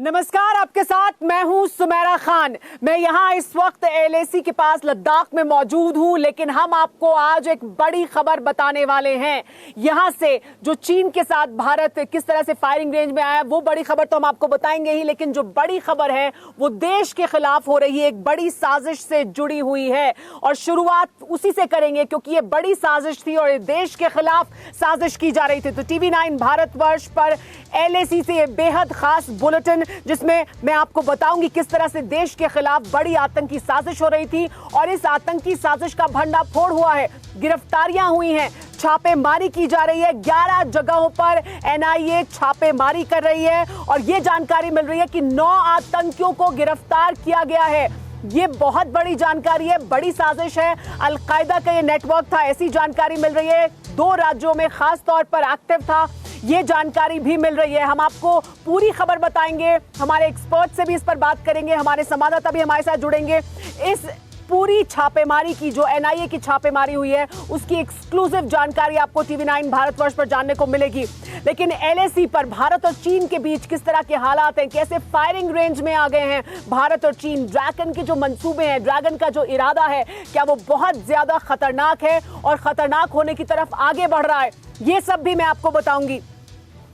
नमस्कार, आपके साथ मैं हूं सुमेरा खान। मैं यहां इस वक्त एलएसी के पास लद्दाख में मौजूद हूं, लेकिन हम आपको आज एक बड़ी खबर बताने वाले हैं। यहां से जो चीन के साथ भारत किस तरह से फायरिंग रेंज में आया, वो बड़ी खबर तो हम आपको बताएंगे ही, लेकिन जो बड़ी खबर है वो देश के खिलाफ हो रही है, एक बड़ी साजिश से जुड़ी हुई है। और शुरुआत उसी से करेंगे क्योंकि ये बड़ी साजिश थी और देश के खिलाफ साजिश की जा रही थी। तो TV9 भारतवर्ष पर एलएसी से बेहद खास बुलेटिन, जिसमें मैं आपको बताऊंगी किस तरह से देश के खिलाफ बड़ी आतंकी साजिश हो रही थी और इस आतंकी साजिश का भंडाफोड़ हुआ है, गिरफ्तारियां हुई हैं, छापेमारी की जा रही है। 11 जगहों पर एनआईए छापेमारी कर रही है और ये जानकारी मिल रही है कि 9 आतंकियों को गिरफ्तार किया गया है। ये बहुत बड़ी जानकारी है, बड़ी साजिश है, अलकायदा का ये नेटवर्क था, ऐसी जानकारी मिल रही है। 2 राज्यों में खास तौर पर एक्टिव था, ये जानकारी भी मिल रही है। हम आपको पूरी खबर बताएंगे, हमारे एक्सपर्ट से भी इस पर बात करेंगे, हमारे संवाददाता भी हमारे साथ जुड़ेंगे। इस पूरी छापेमारी की, जो एनआईए की छापेमारी हुई है, उसकी एक्सक्लूसिव जानकारी आपको TV9 भारतवर्ष पर जानने को मिलेगी। लेकिन एलएसी पर भारत और चीन के बीच किस तरह के हालात हैं, कैसे फायरिंग रेंज में आ गए हैं भारत और चीन, ड्रैगन के जो मंसूबे हैं, ड्रैगन का जो इरादा है, क्या वो बहुत ज्यादा खतरनाक है और खतरनाक होने की तरफ आगे बढ़ रहा है, ये सब भी मैं आपको बताऊंगी।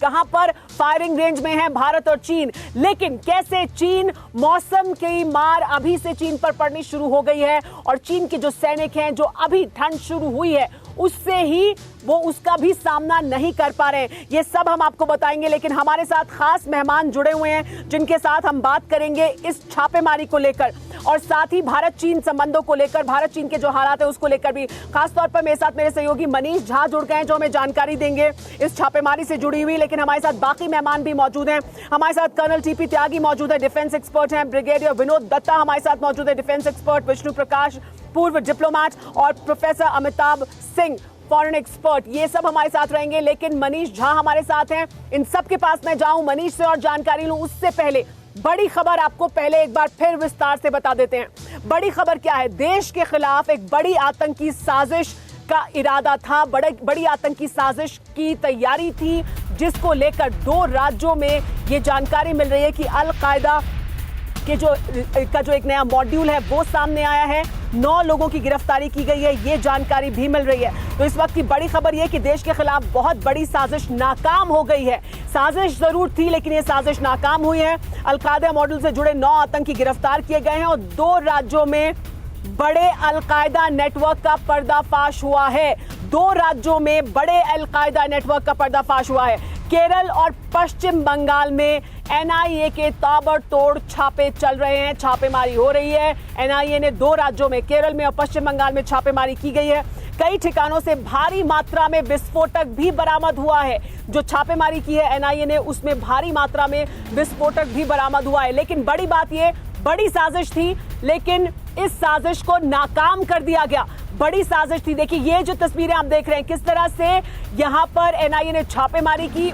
कहां पर फायरिंग रेंज में है भारत और चीन, लेकिन कैसे चीन, मौसम की मार अभी से चीन पर पड़नी शुरू हो गई है और चीन के जो सैनिक हैं, जो अभी ठंड शुरू हुई है उससे ही वो उसका भी सामना नहीं कर पा रहे हैं, ये सब हम आपको बताएंगे। लेकिन हमारे साथ खास मेहमान जुड़े हुए हैं जिनके साथ हम बात करेंगे इस छापेमारी को लेकर और साथ ही भारत चीन संबंधों को लेकर, भारत चीन के जो हालात है उसको लेकर भी। खासतौर पर मेरे साथ मेरे सहयोगी मनीष झा जुड़ गए हैं जो हमें जानकारी देंगे इस छापेमारी से जुड़ी हुई। लेकिन हमारे साथ बाकी मेहमान भी मौजूद हैं। हमारे साथ कर्नल TP त्यागी मौजूद है, डिफेंस एक्सपर्ट हैं। ब्रिगेडियर विनोद दत्ता हमारे साथ मौजूद है, डिफेंस एक्सपर्ट। विष्णु प्रकाश, पूर्व डिप्लोमैट, और professor Amitabh Singh, foreign expert, ये सब हमारे साथ रहेंगे। लेकिन मनीष झा हमारे साथ हैं। इन सब के पास मैं जाऊं, मनीष से और जानकारी लूं, उससे पहले बड़ी खबर आपको पहले एक बार फिर विस्तार से बता देते हैं। बड़ी खबर क्या है? देश के खिलाफ एक बड़ी आतंकी साजिश का इरादा था, बड़ी आतंकी साजिश की तैयारी थी, जिसको लेकर 2 राज्यों में ये जानकारी मिल रही है कि अलकायदा के जो एक नया मॉड्यूल है वो सामने आया है। 9 लोगों की गिरफ्तारी की गई है, ये जानकारी भी मिल रही है। तो इस वक्त की बड़ी खबर ये कि देश के खिलाफ बहुत बड़ी साजिश नाकाम हो गई है। साजिश जरूर थी लेकिन ये साजिश नाकाम हुई है। अलकायदा मॉड्यूल से जुड़े 9 आतंकी गिरफ्तार किए गए हैं और 2 राज्यों में बड़े अलकायदा नेटवर्क का पर्दाफाश हुआ है। 2 राज्यों में बड़े अलकायदा नेटवर्क का पर्दाफाश हुआ है। केरल और पश्चिम बंगाल में एनआईए के ताबड़तोड़ छापे चल रहे हैं, छापेमारी हो रही है। एनआईए ने 2 राज्यों में, केरल में और पश्चिम बंगाल में छापेमारी की गई है। कई ठिकानों से भारी मात्रा में विस्फोटक भी बरामद हुआ है। जो छापेमारी की है एनआईए ने, उसमें भारी मात्रा में विस्फोटक भी बरामद हुआ है। लेकिन बड़ी बात यह, बड़ी साजिश थी लेकिन इस साजिश को नाकाम कर दिया गया। बड़ी साजिश थी। देखिए ये जो तस्वीरें आप देख रहे हैं, किस तरह से यहां पर एनआईए ने छापेमारी की।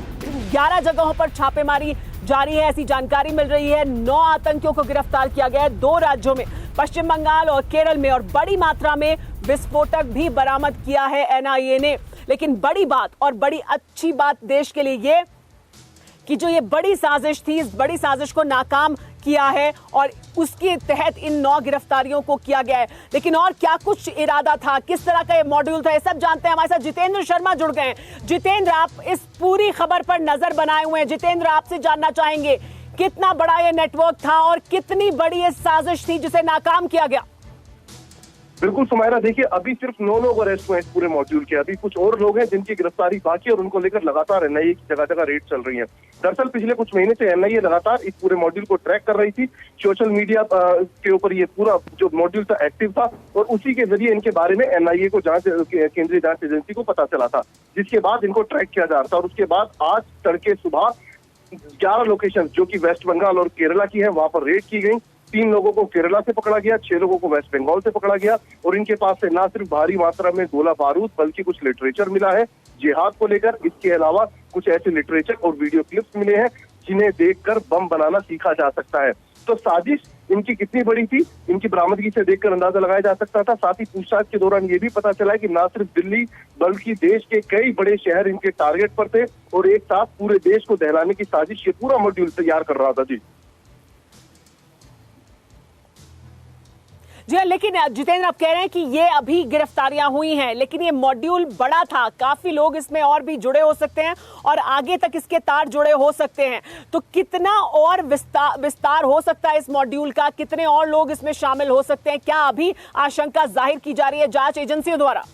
11 जगहों पर छापेमारी जारी है, ऐसी जानकारी मिल रही है। 9 आतंकियों को गिरफ्तार किया गया है 2 राज्यों में, पश्चिम बंगाल और केरल में, और बड़ी मात्रा में विस्फोटक भी बरामद किया है एनआईए ने। लेकिन बड़ी बात और बड़ी अच्छी बात देश के लिए ये कि जो ये बड़ी साजिश थी, इस बड़ी साजिश को नाकाम किया है और उसके तहत इन 9 गिरफ्तारियों को किया गया है। लेकिन और क्या कुछ इरादा था, किस तरह का ये मॉड्यूल था, ये सब जानते हैं। हमारे साथ जितेंद्र शर्मा जुड़ गए हैं। जितेंद्र, आप इस पूरी खबर पर नजर बनाए हुए हैं। जितेंद्र, आपसे जानना चाहेंगे कितना बड़ा ये नेटवर्क था और कितनी बड़ी ये साजिश थी जिसे नाकाम किया गया? बिल्कुल सुमायरा, देखिए अभी सिर्फ 9 लोग अरेस्ट हुए हैं पूरे मॉड्यूल के। अभी कुछ और लोग हैं जिनकी गिरफ्तारी बाकी है और उनको लेकर लगातार एनआईए की जगह जगह रेड चल रही है। दरअसल पिछले कुछ महीने से एनआईए लगातार इस पूरे मॉड्यूल को ट्रैक कर रही थी। सोशल मीडिया के ऊपर ये पूरा जो मॉड्यूल था एक्टिव था और उसी के जरिए इनके बारे में एनआईए को केंद्रीय जांच एजेंसी को पता चला था, जिसके बाद इनको ट्रैक किया जा रहा था। और उसके बाद आज तड़के सुबह 11 लोकेशन जो कि वेस्ट बंगाल और केरला की है, वहां पर रेड की गई। 3 लोगों को केरला से पकड़ा गया, 6 लोगों को वेस्ट बंगाल से पकड़ा गया और इनके पास से न सिर्फ भारी मात्रा में गोला बारूद बल्कि कुछ लिटरेचर मिला है जिहाद को लेकर। इसके अलावा कुछ ऐसे लिटरेचर और वीडियो क्लिप्स मिले हैं जिन्हें देखकर बम बनाना सीखा जा सकता है। तो साजिश इनकी कितनी बड़ी थी, इनकी बरामदगी से देखकर अंदाजा लगाया जा सकता था। साथ ही पूछताछ के दौरान ये भी पता चला है कि न सिर्फ दिल्ली बल्कि देश के कई बड़े शहर इनके टारगेट पर थे और एक साथ पूरे देश को दहलाने की साजिश ये पूरा मॉड्यूल तैयार कर रहा था। जी जी हाँ, लेकिन जितेंद्र आप कह रहे हैं कि ये अभी गिरफ्तारियां हुई हैं, लेकिन ये मॉड्यूल बड़ा था, काफी लोग इसमें और भी जुड़े हो सकते हैं और आगे तक इसके तार जुड़े हो सकते हैं, तो कितना और विस्तार हो सकता है इस मॉड्यूल का, कितने और लोग इसमें शामिल हो सकते हैं, क्या अभी आशंका जाहिर की जा रही है जांच एजेंसियों द्वारा?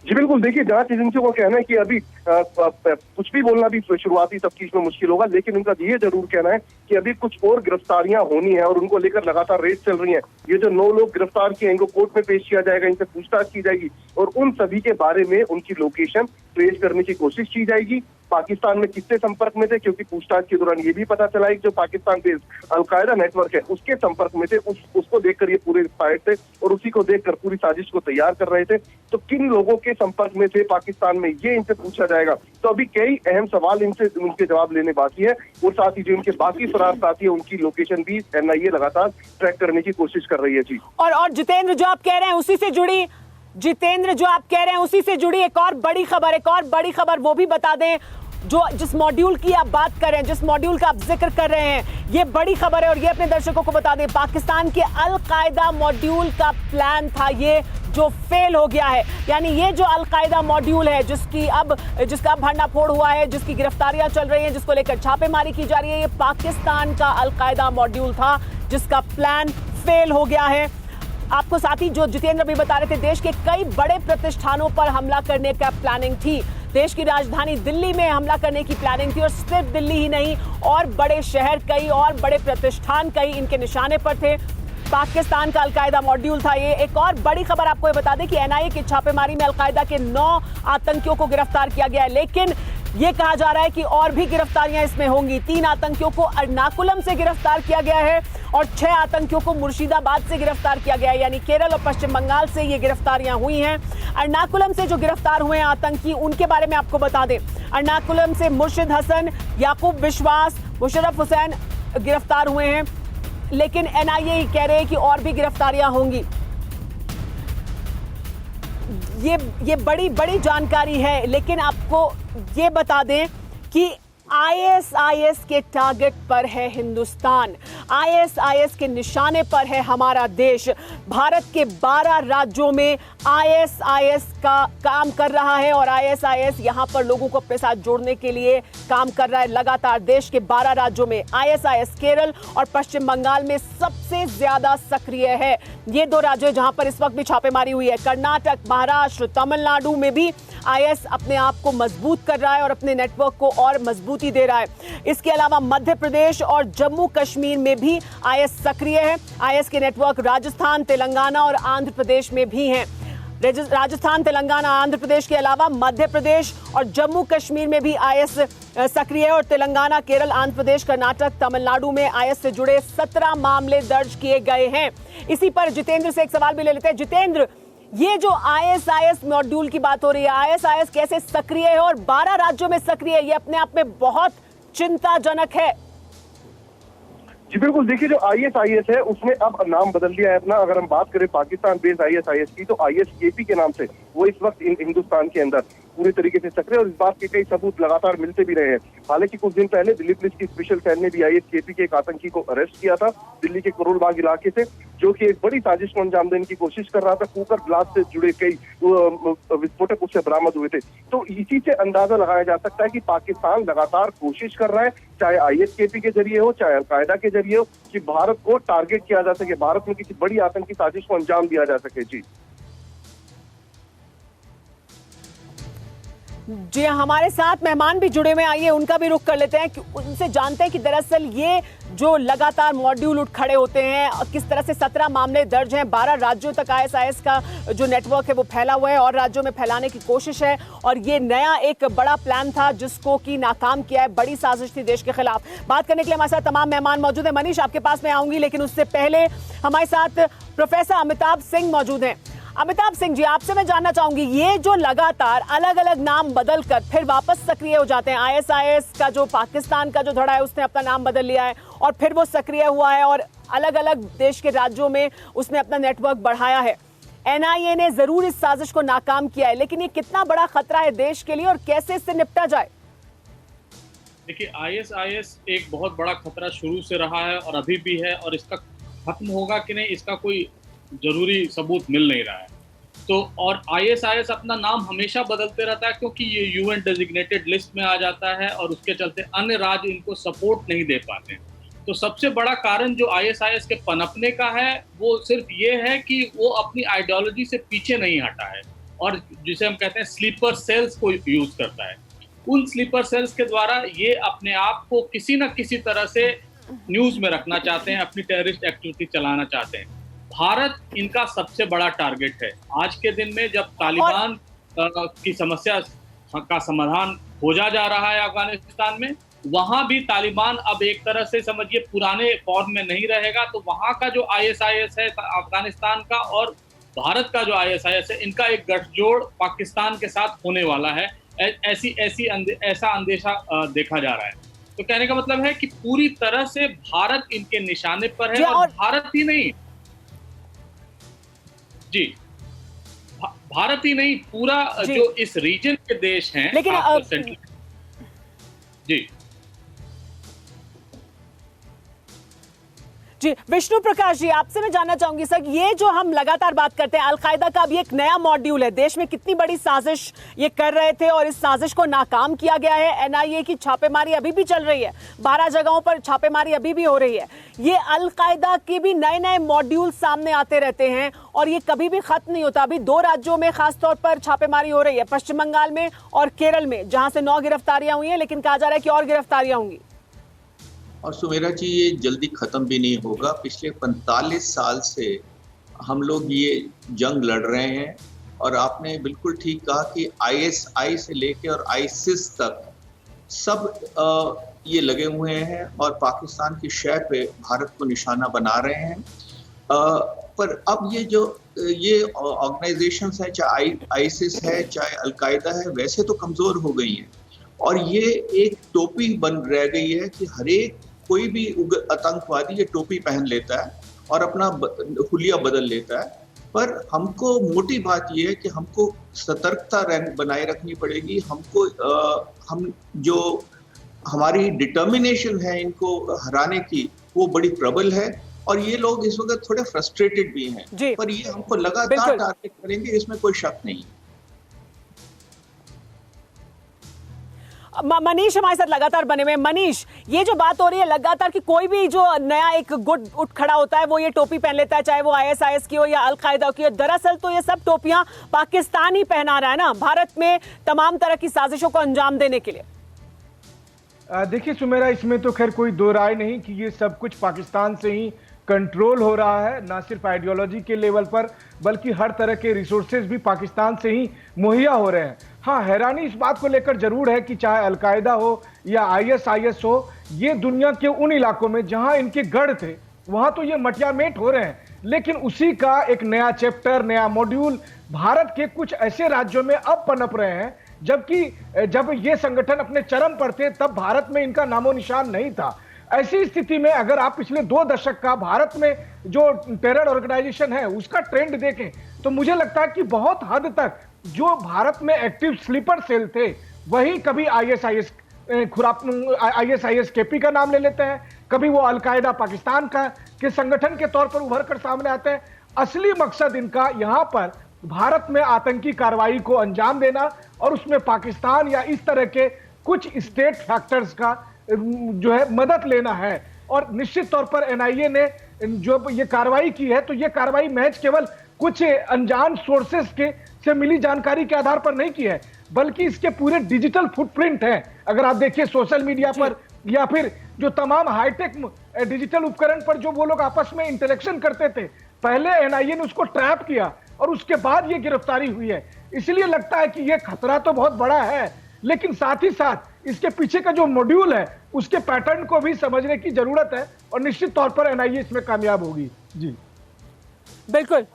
जी बिल्कुल, देखिए जांच एजेंसियों का कहना है कि अभी कुछ भी बोलना भी शुरुआती तफ्तीश में मुश्किल होगा, लेकिन उनका ये जरूर कहना है कि अभी कुछ और गिरफ्तारियां होनी है और उनको लेकर लगातार रेड चल रही हैं। ये जो 9 लोग गिरफ्तार किए इनको कोर्ट में पेश किया जाएगा, इनसे पूछताछ की जाएगी और उन सभी के बारे में उनकी लोकेशन ट्रेस करने की कोशिश की जाएगी। पाकिस्तान में किससे संपर्क में थे, क्योंकि पूछताछ के दौरान ये भी पता चला है कि जो पाकिस्तान बेस्ड अलकायदा नेटवर्क है उसके संपर्क में थे, उसको देखकर ये पूरे इंस्पायर्ड थे और उसी को देखकर पूरी साजिश को तैयार कर रहे थे। तो किन लोगों के संपर्क में थे पाकिस्तान में, ये इनसे पूछा जाएगा। तो अभी कई अहम सवाल इनसे उनके जवाब लेने बाकी है और साथ ही जो इनके बाकी फरार साथी है उनकी लोकेशन भी NIA लगातार ट्रैक करने की कोशिश कर रही है। जी और जितेंद्र जो आप कह रहे हैं उसी से जुड़ी एक और बड़ी खबर वो भी बता दें, जिस मॉड्यूल की आप बात कर रहे हैं, जिस मॉड्यूल का आप जिक्र कर रहे हैं, ये बड़ी खबर है और ये अपने दर्शकों को बता दें, पाकिस्तान के अल-कायदा मॉड्यूल का प्लान था ये जो फेल हो गया है। यानी ये जो अल-कायदा मॉड्यूल है जिसका अब भंडाफोड़ हुआ है, जिसकी गिरफ्तारियां चल रही हैं, जिसको लेकर छापेमारी की जा रही है, ये पाकिस्तान का अल-कायदा मॉड्यूल था जिसका प्लान फेल हो गया है। आपको साथ ही जो जितेंद्र भी बता रहे थे, देश के कई बड़े प्रतिष्ठानों पर हमला करने का प्लानिंग थी, देश की राजधानी दिल्ली में हमला करने की प्लानिंग थी और सिर्फ दिल्ली ही नहीं और बड़े शहर कई और बड़े प्रतिष्ठान कई इनके निशाने पर थे। पाकिस्तान का अलकायदा मॉड्यूल था ये। एक और बड़ी खबर आपको ये बता दें कि NIA की छापेमारी में अलकायदा के 9 आतंकियों को गिरफ्तार किया गया है, लेकिन ये कहा जा रहा है कि और भी गिरफ्तारियां इसमें होंगी। 3 आतंकियों को एर्नाकुलम से गिरफ्तार किया गया है और 6 आतंकियों को मुर्शिदाबाद से गिरफ्तार किया गया है, यानी केरल और पश्चिम बंगाल से ये गिरफ्तारियां हुई हैं। एर्नाकुलम से जो गिरफ्तार हुए हैं आतंकी, उनके बारे में आपको बता दें, एर्नाकुलम से मुर्शिद हसन, याकूब विश्वास, मुशर्रफ हुसैन गिरफ्तार हुए हैं, लेकिन NIA ही कह रहे हैं कि और भी गिरफ्तारियां होंगी। ये बड़ी जानकारी है, लेकिन आपको ये बता दें कि ISIS के टारगेट पर है हिंदुस्तान, ISIS के निशाने पर है हमारा देश। भारत के 12 राज्यों में ISIS का काम कर रहा है और ISIS यहां पर लोगों को अपने साथ जोड़ने के लिए काम कर रहा है लगातार। देश के 12 राज्यों में ISIS केरल और पश्चिम बंगाल में सबसे ज्यादा सक्रिय है। ये 2 राज्य जहां पर इस वक्त भी छापेमारी हुई है। कर्नाटक, महाराष्ट्र, तमिलनाडु में भी IS अपने आप को मजबूत कर रहा है और अपने नेटवर्क को और मजबूती दे रहा है। इसके अलावा मध्य प्रदेश और जम्मू कश्मीर में भी IS सक्रिय है। IS के नेटवर्क राजस्थान, तेलंगाना और आंध्र प्रदेश में भी हैं। राजस्थान, तेलंगाना, आंध्र प्रदेश के अलावा मध्य प्रदेश और जम्मू कश्मीर में भी IS सक्रिय है और तेलंगाना, केरल, आंध्र प्रदेश, कर्नाटक, तमिलनाडु में IS से जुड़े 17 मामले दर्ज किए गए हैं। इसी पर जितेंद्र से एक सवाल भी ले लेते हैं। जितेंद्र, ये जो ISIS मॉड्यूल की बात हो रही है, ISIS कैसे सक्रिय है और 12 राज्यों में सक्रिय है, ये अपने आप में बहुत चिंताजनक है। जी बिल्कुल, देखिए जो ISIS है उसने अब नाम बदल लिया है अपना। अगर हम बात करें पाकिस्तान बेस्ड ISIS की, तो ISKP के नाम से वो इस वक्त हिंदुस्तान के अंदर पूरी तरीके से सक्रिय और इस बात के कई सबूत लगातार मिलते भी रहे हैं। हालांकि कुछ दिन पहले दिल्ली पुलिस की स्पेशल सेल ने भी ISKP के एक आतंकी को अरेस्ट किया था दिल्ली के करोल बाग इलाके से, जो कि एक बड़ी साजिश को अंजाम देने की कोशिश कर रहा था। कुकर ब्लास्ट से जुड़े कई विस्फोटक उससे बरामद हुए थे। तो इसी से अंदाजा लगाया जा सकता है कि पाकिस्तान लगातार कोशिश कर रहा है, चाहे ISKP के जरिए हो, चाहे अलकायदा के जरिए हो, कि भारत को टारगेट किया जा सके, भारत में किसी बड़ी आतंकी साजिश को अंजाम दिया जा सके। जी हमारे साथ मेहमान भी जुड़े हुए, आइए उनका भी रुख कर लेते हैं कि उनसे जानते हैं कि दरअसल ये जो लगातार मॉड्यूल उठ खड़े होते हैं, किस तरह से 17 मामले दर्ज हैं, 12 राज्यों तक ISIS का जो नेटवर्क है वो फैला हुआ है और राज्यों में फैलाने की कोशिश है और ये नया एक बड़ा प्लान था जिसको कि नाकाम किया है, बड़ी साजिश थी देश के खिलाफ। बात करने के लिए हमारे साथ तमाम मेहमान मौजूद हैं। मनीष, आपके पास मैं आऊंगी, लेकिन उससे पहले हमारे साथ प्रोफेसर अमिताभ सिंह मौजूद हैं। अमिताभ सिंह जी, आपसे मैं जानना चाहूंगी, ये जो लगातार अलग अलग नाम बदल कर फिर वापस सक्रिय हो जाते हैं, ISIS का जो पाकिस्तान का जो धड़ा है उसने अपना नाम बदल लिया है और फिर वो सक्रिय हुआ है और अलग अलग देश के राज्यों में उसने अपना नेटवर्क बढ़ाया है। NIA ने जरूर इस साजिश को नाकाम किया है, लेकिन ये कितना बड़ा खतरा है देश के लिए और कैसे इससे निपटा जाए? देखिए, ISIS एक बहुत बड़ा खतरा शुरू से रहा है और अभी भी है और इसका खत्म होगा कि नहीं, इसका कोई जरूरी सबूत मिल नहीं रहा है। तो और आईएसआईएस अपना नाम हमेशा बदलते रहता है क्योंकि ये यूएन डेजिग्नेटेड लिस्ट में आ जाता है और उसके चलते अन्य राज्य इनको सपोर्ट नहीं दे पाते। तो सबसे बड़ा कारण जो आईएसआईएस के पनपने का है वो सिर्फ ये है कि वो अपनी आइडियोलॉजी से पीछे नहीं हटा है और जिसे हम कहते हैं स्लीपर सेल्स को यूज करता है। उन स्लीपर सेल्स के द्वारा ये अपने आप को किसी न किसी तरह से न्यूज में रखना चाहते हैं, अपनी टेररिस्ट एक्टिविटी चलाना चाहते हैं। भारत इनका सबसे बड़ा टारगेट है। आज के दिन में जब तालिबान की समस्या का समाधान खोजा जा रहा है अफगानिस्तान में, वहां भी तालिबान अब एक तरह से समझिए पुराने फॉर्म में नहीं रहेगा। तो वहां का जो आईएसआईएस है अफगानिस्तान का और भारत का जो आईएसआईएस है, इनका एक गठजोड़ पाकिस्तान के साथ होने वाला है। ऐसा अंदेशा देखा जा रहा है। तो कहने का मतलब है कि पूरी तरह से भारत इनके निशाने पर है और भारत ही नहीं जी, भारत ही नहीं, पूरा जो इस रीजन के देश हैं, लेकिन जी जी विष्णु प्रकाश जी, आपसे मैं जानना चाहूंगी सर, ये जो हम लगातार बात करते हैं अलकायदा का भी एक नया मॉड्यूल है, देश में कितनी बड़ी साजिश ये कर रहे थे और इस साजिश को नाकाम किया गया है। एनआईए की छापेमारी अभी भी चल रही है, 12 जगहों पर छापेमारी अभी भी हो रही है। ये अलकायदा के भी नए नए मॉड्यूल सामने आते रहते हैं और ये कभी भी खत्म नहीं होता। अभी 2 राज्यों में खासतौर पर छापेमारी हो रही है, पश्चिम बंगाल में और केरल में, जहां से 9 गिरफ्तारियां हुई हैं, लेकिन कहा जा रहा है कि और गिरफ्तारियां होंगी। और सुमेरा जी, ये जल्दी खत्म भी नहीं होगा। पिछले 45 साल से हम लोग ये जंग लड़ रहे हैं और आपने बिल्कुल ठीक कहा कि आईएसआई से लेके और आईसिस तक सब ये लगे हुए हैं और पाकिस्तान की शय पे भारत को निशाना बना रहे हैं। पर अब ये ऑर्गेनाइजेशंस है, चाहे आईसिस है चाहे अलकायदा है, वैसे तो कमजोर हो गई हैं और ये एक टोपी बन रह गई है कि हर एक कोई भी आतंकवादी ये टोपी पहन लेता है और अपना हुलिया बदल लेता है। पर हमको मोटी बात ये है कि हमको सतर्कता बनाए रखनी पड़ेगी। हमको हम जो हमारी डिटर्मिनेशन है इनको हराने की, वो बड़ी प्रबल है और ये लोग इस वक्त थोड़े फ्रस्ट्रेटेड भी हैं, पर ये हमको लगातार टारगेट करेंगे, इसमें कोई शक नहीं। मनीष हमारे साथ लगातार बने हुए। मनीष, ये जो बात हो रही है लगातार कि कोई भी जो नया एक गुट उठ खड़ा होता है वो ये टोपी पहन लेता है, चाहे वो आईएसआईएस की हो या अलकायदा की हो। दरअसल तो ये सब टोपियां पाकिस्तान ही पहना रहा है ना भारत में तमाम तरह की साजिशों को अंजाम देने के लिए। देखिए सुमेरा, इसमें तो खैर कोई दो राय नहीं कि ये सब कुछ पाकिस्तान से ही कंट्रोल हो रहा है, ना सिर्फ आइडियोलॉजी के लेवल पर बल्कि हर तरह के रिसोर्सेज भी पाकिस्तान से ही मुहैया हो रहे हैं। हाँ, हैरानी इस बात को लेकर जरूर है कि चाहे अलकायदा हो या आईएसआईएस हो, ये दुनिया के उन इलाकों में जहां इनके गढ़ थे वहां तो ये मटियामेट हो रहे हैं, लेकिन उसी का एक नया चैप्टर, नया मॉड्यूल भारत के कुछ ऐसे राज्यों में अब पनप रहे हैं, जबकि जब ये संगठन अपने चरम पर थे तब भारत में इनका नामो निशान नहीं था। ऐसी स्थिति में अगर आप पिछले 2 दशक का भारत में जो टेरर ऑर्गेनाइजेशन है उसका ट्रेंड देखें तो मुझे लगता है कि बहुत हद तक जो भारत में एक्टिव स्लीपर सेल थे वही कभी आईएसआईएस केपी का नाम ले लेते हैं, कभी वो अलकायदा पाकिस्तान का के संगठन के तौर पर उभर कर सामने आते हैं। असली मकसद इनका यहाँ पर भारत में आतंकी कार्रवाई को अंजाम देना और उसमें पाकिस्तान या इस तरह के कुछ स्टेट फैक्टर्स का जो है मदद लेना है। और निश्चित तौर पर एनआईए ने जो ये कार्रवाई की है तो ये कार्रवाई महज केवल कुछ अनजान सोर्सेस के से मिली जानकारी के आधार पर नहीं की है, बल्कि इसके पूरे डिजिटल फुटप्रिंट है। अगर आप देखिए सोशल मीडिया पर या फिर जो तमाम हाईटेक डिजिटल उपकरण पर जो वो लोग आपस में इंटरेक्शन करते थे, पहले एनआईए ने उसको ट्रैप किया और उसके बाद ये गिरफ्तारी हुई है। इसलिए लगता है कि ये खतरा तो बहुत बड़ा है, लेकिन साथ ही साथ इसके पीछे का जो मॉड्यूल है उसके पैटर्न को भी समझने की जरूरत है और निश्चित तौर पर एनआईए इसमें कामयाब होगी। जी बिल्कुल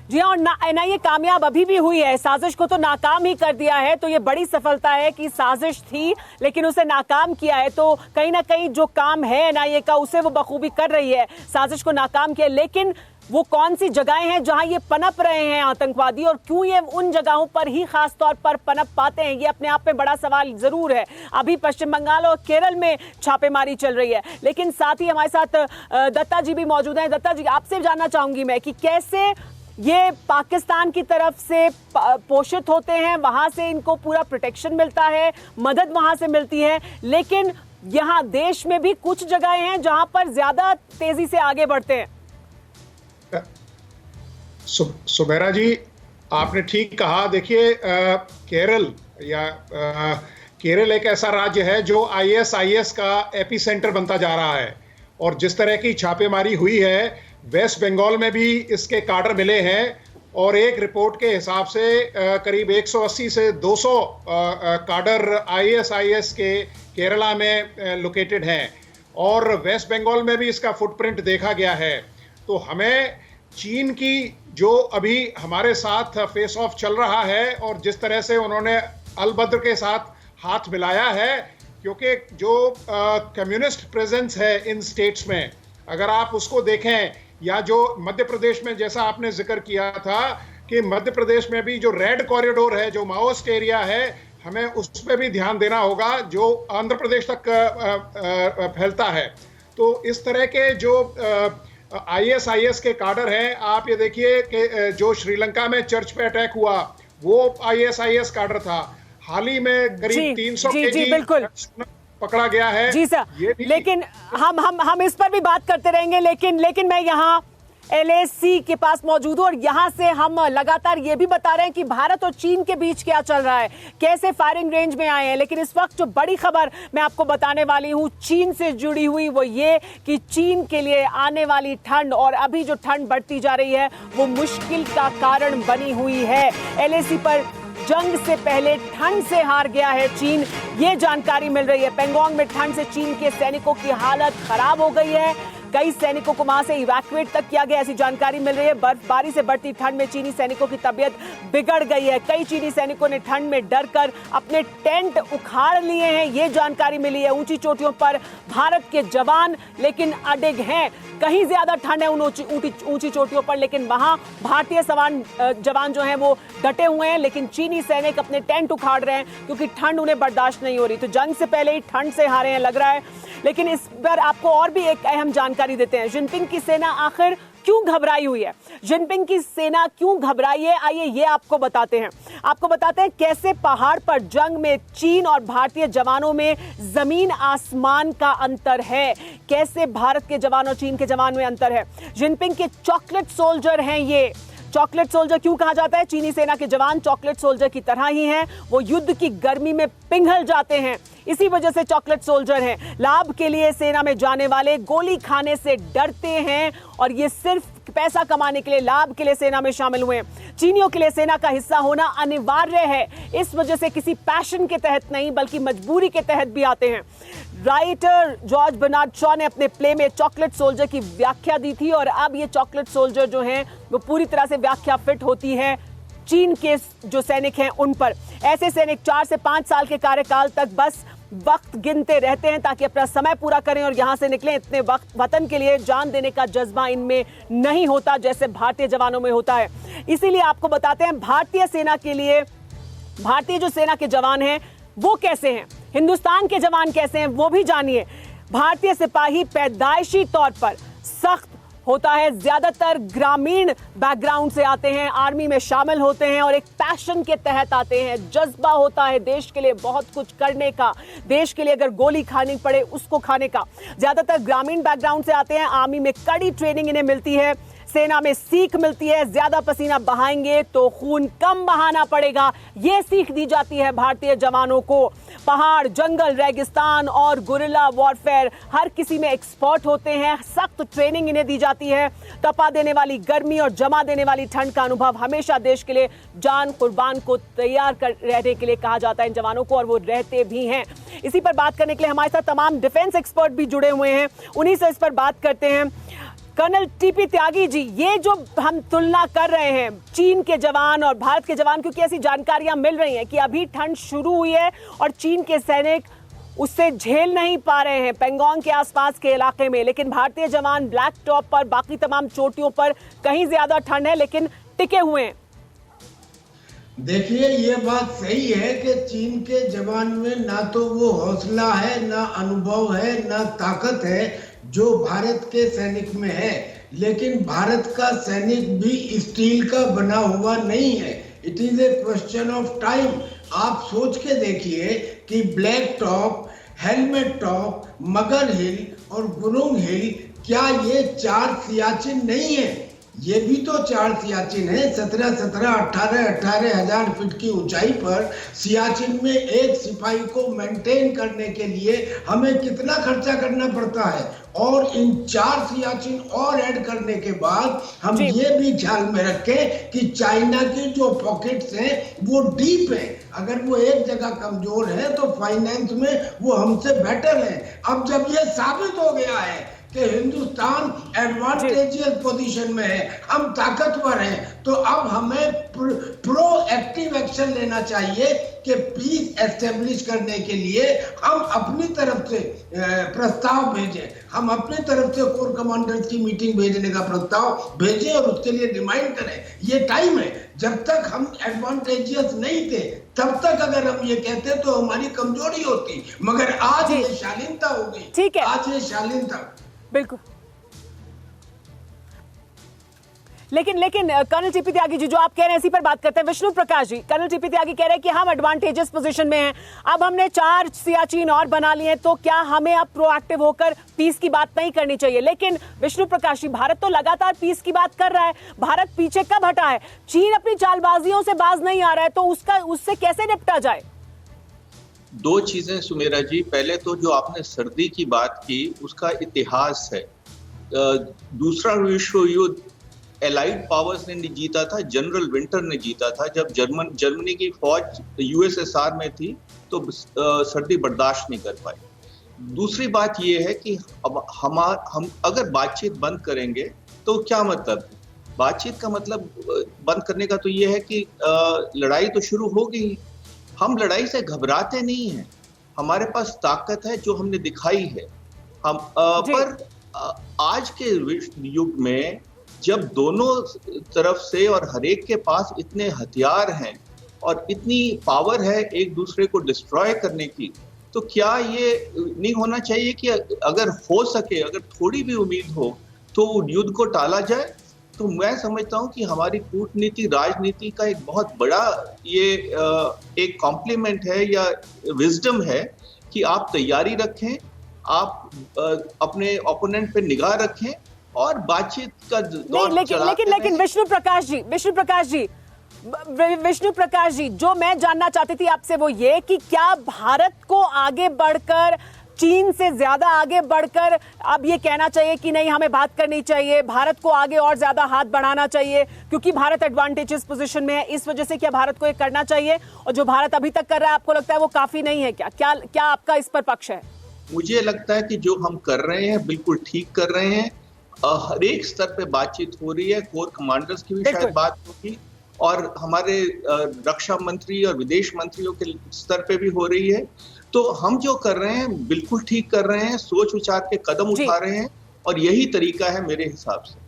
जी हाँ, और एनआईए कामयाब अभी भी हुई है, साजिश को तो नाकाम ही कर दिया है। तो ये बड़ी सफलता है कि साजिश थी लेकिन उसे नाकाम किया है। तो कहीं ना कहीं जो काम है एनआईए का उसे वो बखूबी कर रही है, साजिश को नाकाम किया। लेकिन वो कौन सी जगहें हैं जहां ये पनप रहे हैं आतंकवादी, और क्यों ये उन जगहों पर ही खास तौर पर पनप पाते हैं, ये अपने आप में बड़ा सवाल जरूर है। अभी पश्चिम बंगाल और केरल में छापेमारी चल रही है, लेकिन साथ ही हमारे साथ दत्ता जी भी मौजूद हैं। दत्ता जी, आपसे जानना चाहूंगी मैं कि कैसे ये पाकिस्तान की तरफ से पोषित होते हैं, वहां से इनको पूरा प्रोटेक्शन मिलता है, मदद वहां से मिलती है, लेकिन यहाँ देश में भी कुछ जगहें हैं जहां पर ज्यादा तेजी से आगे बढ़ते हैं। सुमेरा जी, आपने ठीक कहा। देखिए, केरल एक ऐसा राज्य है जो आईएसआईएस का एपी सेंटर बनता जा रहा है, और जिस तरह की छापेमारी हुई है, वेस्ट बंगाल में भी इसके काडर मिले हैं, और एक रिपोर्ट के हिसाब से करीब 180 से 200 काडर आईएसआईएस के केरला में लोकेटेड हैं, और वेस्ट बंगाल में भी इसका फुटप्रिंट देखा गया है। तो हमें चीन की जो अभी हमारे साथ फेस ऑफ चल रहा है, और जिस तरह से उन्होंने अलबद्र के साथ हाथ मिलाया है, क्योंकि जो कम्युनिस्ट प्रेजेंस है इन स्टेट्स में, अगर आप उसको देखें, या जो मध्य प्रदेश में, जैसा आपने जिक्र किया था कि मध्य प्रदेश में भी जो रेड कॉरिडोर है, जो माओइस्ट एरिया है, हमें उस पर भी ध्यान देना होगा, जो आंध्र प्रदेश तक फैलता है। तो इस तरह के जो आईएसआईएस के काडर हैं, आप ये देखिए कि जो श्रीलंका में चर्च पे अटैक हुआ, वो आईएसआईएस काडर था। हाल ही में करीब 300 केजी बिल्कुल पकड़ा गया है। जी सर, लेकिन हम इस पर भी बात करते रहेंगे, लेकिन मैं यहाँ एलएसी के पास मौजूद हूँ, और यहाँ से हम लगातार ये भी बता रहे हैं कि भारत और चीन के बीच क्या चल रहा है, कैसे फायरिंग रेंज में आए हैं। लेकिन इस वक्त जो बड़ी खबर मैं आपको बताने वाली हूँ चीन से जुड़ी हुई, वो ये कि चीन के लिए आने वाली ठंड, और अभी जो ठंड बढ़ती जा रही है, वो मुश्किल का कारण बनी हुई है। एलएसी पर जंग से पहले ठंड से हार गया है चीन, ये जानकारी मिल रही है। पेंगोंग में ठंड से चीन के सैनिकों की हालत खराब हो गई है, कई सैनिकों को वहां से इवैक्यूएट तक किया गया, ऐसी जानकारी मिल रही है। बर्फबारी से बढ़ती ठंड में चीनी सैनिकों की तबीयत बिगड़ गई है, कई चीनी सैनिकों ने ठंड में डरकर अपने टेंट उखाड़ लिए हैं, ये जानकारी मिली है। ऊंची चोटियों पर भारत के जवान लेकिन अडिग हैं, कहीं ज्यादा ठंड है उन ऊंची चोटियों पर, लेकिन वहां भारतीय जवान जो हैं वो डटे हुए हैं, लेकिन चीनी सैनिक अपने टेंट उखाड़ रहे हैं क्योंकि ठंड उन्हें बर्दाश्त नहीं हो रही। तो जंग से पहले ही ठंड से हारे हैं लग रहा है। लेकिन इस पर आपको और भी एक अहम जानकारी देते हैं, जिनपिंग की सेना आखिर क्यों घबराई हुई है, जिनपिंग की सेना क्यों घबराई है, आइए ये आपको बताते हैं कैसे पहाड़ पर जंग में चीन और भारतीय जवानों में जमीन आसमान का अंतर है, कैसे भारत के जवान और चीन के जवान में अंतर है। जिनपिंग के चॉकलेट सोल्जर हैं ये। चॉकलेट सोल्जर क्यों कहा जाता है? चीनी सेना के जवान चॉकलेट सोल्जर की तरह ही हैं, वो युद्ध की गर्मी में पिघल जाते हैं, इसी वजह से चॉकलेट सोल्जर हैं। लाभ के लिए सेना में जाने वाले गोली खाने से डरते हैं, और ये सिर्फ पैसा कमाने के लिए, लाभ के लिए सेना में शामिल हुए हैं। चीनियों के लिए सेना का हिस्सा होना अनिवार्य है, इस वजह से किसी पैशन के तहत नहीं बल्कि मजबूरी के तहत भी आते हैं। राइटर जॉर्ज बर्नार्ड शॉ ने अपने प्ले में चॉकलेट सोल्जर की व्याख्या दी थी, और अब ये चॉकलेट सोल्जर जो हैं वो पूरी तरह से व्याख्या फिट होती है चीन के जो सैनिक हैं उन पर। ऐसे सैनिक 4 से 5 साल के कार्यकाल तक बस वक्त गिनते रहते हैं ताकि अपना समय पूरा करें और यहां से निकलें। इतने वक्त वतन के लिए जान देने का जज्बा इनमें नहीं होता जैसे भारतीय जवानों में होता है। इसीलिए आपको बताते हैं भारतीय सेना के लिए, भारतीय जो सेना के जवान हैं वो कैसे हैं, हिंदुस्तान के जवान कैसे हैं वो भी जानिए। भारतीय सिपाही पैदाइशी तौर पर सख्त होता है, ज्यादातर ग्रामीण बैकग्राउंड से आते हैं, आर्मी में शामिल होते हैं और एक पैशन के तहत आते हैं। जज्बा होता है देश के लिए बहुत कुछ करने का, देश के लिए अगर गोली खानी पड़े उसको खाने का। ज्यादातर ग्रामीण बैकग्राउंड से आते हैं, आर्मी में कड़ी ट्रेनिंग इन्हें मिलती है, सेना में सीख मिलती है, ज्यादा पसीना बहाएंगे तो खून कम बहाना पड़ेगा, यह सीख दी जाती है भारतीय जवानों को। पहाड़, जंगल, रेगिस्तान और गुरिल्ला वॉरफेयर हर किसी में एक्सपर्ट होते हैं, सख्त ट्रेनिंग इन्हें दी जाती है। तपा देने वाली गर्मी और जमा देने वाली ठंड का अनुभव हमेशा देश के लिए जान कुर्बान को तैयार कर रहने के लिए कहा जाता है इन जवानों को, और वो रहते भी हैं। इसी पर बात करने के लिए हमारे साथ तमाम डिफेंस एक्सपर्ट भी जुड़े हुए हैं, उन्हीं से इस पर बात करते हैं। कर्नल टीपी त्यागी जी, ये जो हम तुलना कर रहे हैं चीन के जवान और भारत के जवान, क्योंकि ऐसी जानकारियां मिल रही हैं कि अभी ठंड शुरू हुई है और चीन के सैनिक उससे झेल नहीं पा रहे हैं पेंगोंग के आसपास के इलाके में, लेकिन भारतीय जवान ब्लैक टॉप पर, बाकी तमाम चोटियों पर कहीं ज्यादा ठंड है लेकिन टिके हुए हैं। देखिए, ये बात सही है कि चीन के जवान में ना तो वो हौसला है, ना अनुभव है, ना ताकत है जो भारत के सैनिक में है। लेकिन भारत का सैनिक भी स्टील का बना हुआ नहीं है। It is a question of time. आप सोच के देखिए कि ब्लैक टॉप, हेलमेट टॉप, मगर हिल और गुरुंग हिल, क्या ये 4 सियाचिन नहीं है? ये भी तो 4 सियाचिन है। 18 हजार फीट की ऊंचाई पर सियाचिन में एक सिपाही को मेंटेन करने के लिए हमें कितना खर्चा करना पड़ता है, और इन 4 सियाचिन और ऐड करने के बाद हम ये भी ख्याल में रखें कि चाइना की जो पॉकेट्स हैं वो डीप है। अगर वो एक जगह कमजोर है तो फाइनेंस में वो हमसे बेटर है। अब जब ये साबित हो गया है कि हिंदुस्तान एडवांटेजियस पोजीशन में है, हम ताकतवर हैं, तो अब हमें प्रोएक्टिव एक्शन लेना चाहिए कि पीस एस्टेब्लिश करने के लिए हम अपनी तरफ से प्रस्ताव भेजें। हम अपनी तरफ से कोर कमांडर्स की मीटिंग भेजने का प्रस्ताव भेजें और उसके लिए डिमांड करें। ये टाइम है। जब तक हम एडवांटेजियस नहीं थे तब तक अगर हम ये कहते तो हमारी कमजोरी होती, मगर आज ये शालीनता हो गई। ठीक है, आज ये शालीनता। बिल्कुल। लेकिन कर्नल टीपी त्यागी जी, जो आप कह रहे हैं इसी पर बात करते हैं। विष्णु प्रकाश जी, कर्नल टीपी त्यागी कह रहे हैं कि हम एडवांटेजेस पोजीशन में हैं, अब हमने 4 सियाचिन और बना लिए, तो क्या हमें अब प्रोएक्टिव होकर पीस की बात नहीं करनी चाहिए? लेकिन विष्णु प्रकाश जी, भारत तो लगातार पीस की बात कर रहा है, भारत पीछे कब हटा है? चीन अपनी चालबाजियों से बाज नहीं आ रहा है, तो उससे कैसे निपटा जाए? 2 चीजें सुमेरा जी। पहले तो जो आपने सर्दी की बात की उसका इतिहास है। दूसरा विश्व युद्ध एलाइड पावर्स ने जीता था, जनरल विंटर ने जीता था। जब जर्मनी की फौज यूएसएसआर में थी तो सर्दी बर्दाश्त नहीं कर पाई। दूसरी बात यह है कि अब हम अगर बातचीत बंद करेंगे तो क्या मतलब? बातचीत का मतलब बंद करने का तो यह है कि लड़ाई तो शुरू हो गई। हम लड़ाई से घबराते नहीं हैं, हमारे पास ताकत है जो हमने दिखाई है। हम पर आज के युग में जब दोनों तरफ से और हर एक के पास इतने हथियार हैं और इतनी पावर है एक दूसरे को डिस्ट्रॉय करने की, तो क्या ये नहीं होना चाहिए कि अगर हो सके, अगर थोड़ी भी उम्मीद हो तो युद्ध को टाला जाए? तो मैं समझता हूं कि हमारी कूटनीति, राजनीति का एक बहुत बड़ा ये एक कॉम्प्लीमेंट है या विजडम है कि आप तैयारी रखें, आप अपने ओपोनेंट पे निगाह रखें और बातचीत का दौर लेकिन विष्णु प्रकाश जी, जो मैं जानना चाहती थी आपसे वो ये कि क्या भारत को आगे बढ़कर, चीन से ज्यादा आगे बढ़कर अब ये कहना चाहिए कि नहीं, हमें बात करनी चाहिए, भारत को आगे और ज्यादा हाथ बढ़ाना चाहिए क्योंकि भारत एडवांटेजेस पोजीशन में है, इस वजह से क्या भारत को ये करना चाहिए? और जो भारत अभी तक कर रहा है आपको लगता है वो काफी नहीं है क्या आपका इस पर पक्ष है? मुझे लगता है कि जो हम कर रहे हैं बिल्कुल ठीक कर रहे हैं। हर एक स्तर पे बातचीत हो रही है, कोर कमांडर्स की भी शायद बात होगी और हमारे रक्षा मंत्री और विदेश मंत्रियों के स्तर पे भी हो रही है। तो हम जो कर रहे हैं बिल्कुल ठीक कर रहे हैं, सोच विचार के कदम उठा रहे हैं और यही तरीका है मेरे हिसाब से।